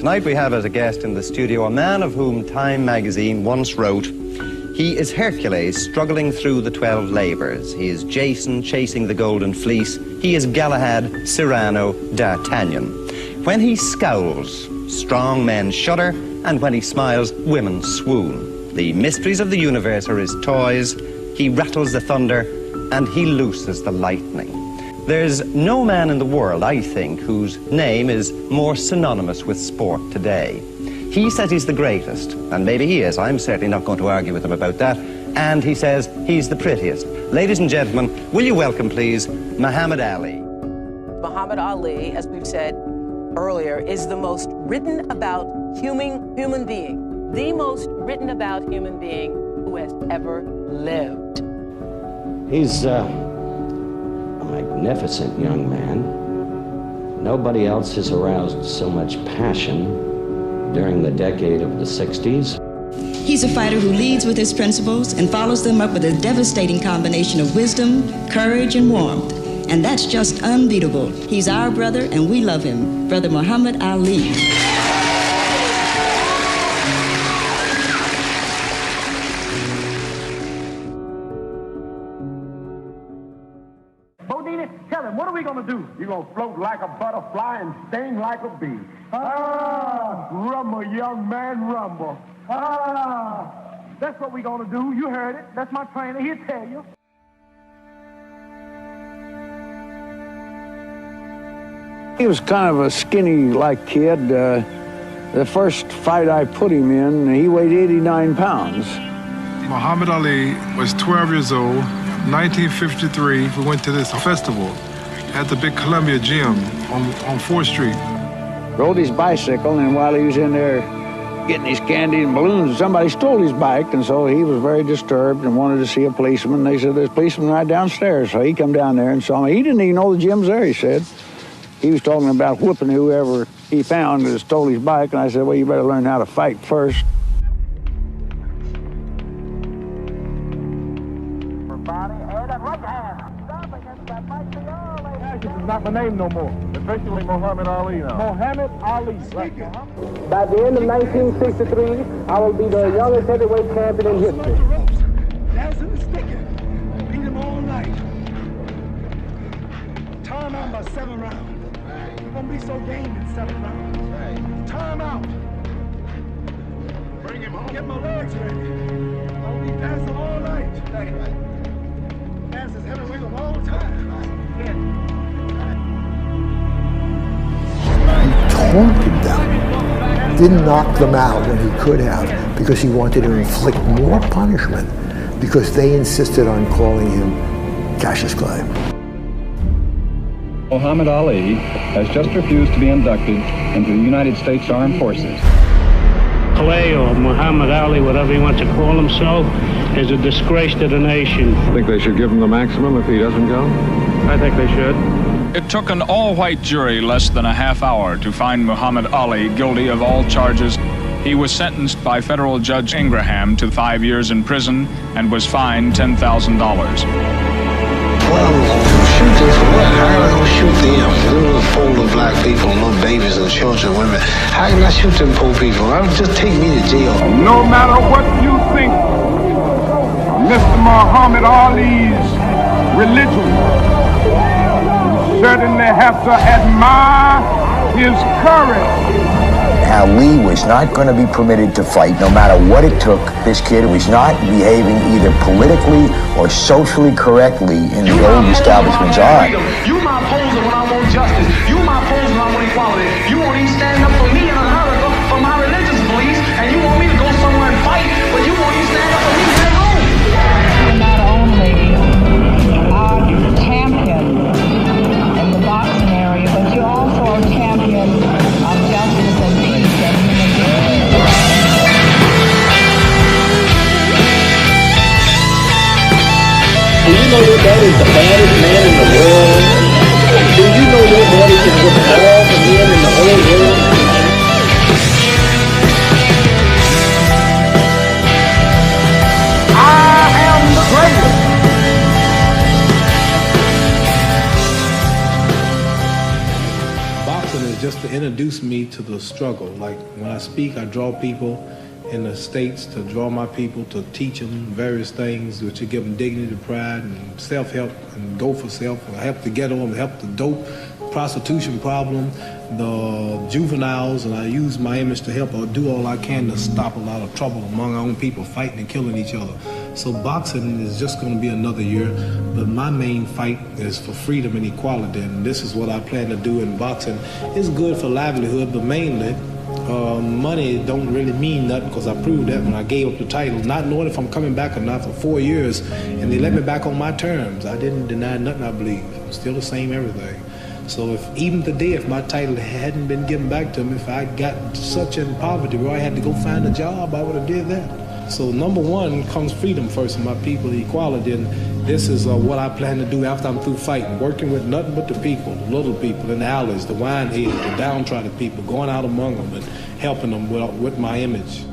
Tonight we have as a guest in the studio a man of whom Time magazine once wrote, "He is Hercules struggling through the 12 labours. He is Jason chasing the golden fleece. He is Galahad, Cyrano, D'Artagnan. When he scowls, strong men shudder, and when he smiles, women swoon. The mysteries of the universe are his toys. He rattles the thunder, and he looses the lightning." There's no man in the world, I think, whose name is more synonymous with sport today. He says he's the greatest, and maybe he is. I'm certainly not going to argue with him about that. And he says he's the prettiest. Ladies and gentlemen, will you welcome, please, Muhammad Ali. Muhammad Ali, as we've said earlier, is the most written about human being, the most written about human being who has ever lived. He's a magnificent young man. Nobody else has aroused so much passion during the decade of the 60s. He's a fighter who leads with his principles and follows them up with a devastating combination of wisdom, courage, and warmth. And that's just unbeatable. He's our brother, and we love him. Brother Muhammad Ali. Tell him, what are we going to do? You're going to float like a butterfly and sting like a bee. Ah, rumble, young man, rumble. Ah, that's what we're going to do. You heard it. That's my trainer. He'll tell you. He was kind of a skinny-like kid. The first fight I put him in, he weighed 89 pounds. Muhammad Ali was 12 years old. 1953, we went to this festival at the big Columbia Gym on 4th Street. Rode his bicycle, and while he was in there getting his candy and balloons, somebody stole his bike, and so he was very disturbed and wanted to see a policeman. They said, "There's a policeman right downstairs." So he come down there and saw me. He didn't even know the gym's there, he said. He was talking about whooping whoever he found that stole his bike, and I said, "Well, you better learn how to fight first." Not my name no more. Officially Muhammad Ali now. Muhammad Ali. Right. By the end of 1963, I will be the youngest heavyweight champion in history. Dancing and sticking. Beat him all night. Time out by 7 rounds. You're going to be so game in 7 rounds. Time out. Bring him home. Get my legs ready. I'll be dancing all night. Dances heavyweight a long time. Taunted them, didn't knock them out when he could have, because he wanted to inflict more punishment because they insisted on calling him Cassius Clay. Muhammad Ali has just refused to be inducted into the United States Armed Forces. Clay, or Muhammad Ali, whatever he wants to call himself, is a disgrace to the nation. I think they should give him the maximum if he doesn't go. I think they should. It took an all-white jury less than a half hour to find Muhammad Ali guilty of all charges. He was sentenced by federal judge Ingraham to 5 years in prison and was fined $10,000. Well, shoot this for what? How am I gonna shoot them? Little fold of black people, little babies and children, women. How can I shoot them poor people? Just take me to jail. No matter what you think of Mr. Muhammad Ali's religion, certainly have to admire his courage. Ali was not going to be permitted to fight no matter what it took. This kid was not behaving either politically or socially correctly in the old establishment's eye. You my opposer when I want justice. You my opposer when I want equality. You won't even stand up for me in America for my religious beliefs, and you want me to go somewhere and fight, but you won't even stand up for me at home. You're not only our champion in the boxing area, but you're also a champion of justice and peace and human dignity. Do you know your daddy's the baddest man in the world? Do you know your daddy can put all the men in the whole world? I am the greatest. Boxing is just to introduce introduced me to the struggle. Like when I speak, I draw people in the States to draw my people, to teach them various things which will give them dignity, pride, and self-help, and go for self, help the ghetto, and help the dope, prostitution problem, the juveniles, and I use my image to help or do all I can to stop a lot of trouble among our own people fighting and killing each other. So boxing is just going to be another year, but my main fight is for freedom and equality, and this is what I plan to do in boxing. It's good for livelihood, but mainly money don't really mean nothing, because I proved that when I gave up the title, not knowing if I'm coming back or not for 4 years, and they let me back on my terms. I didn't deny nothing, I believe. I'm still the same everything. So if even today, if my title hadn't been given back to me, if I got such in poverty where I had to go find a job, I would have did that. So number one comes freedom first for my people, equality, and this is what I plan to do after I'm through fighting, working with nothing but the people, the little people in the alleys, the wine heads, the downtrodden people, going out among them and helping them with my image.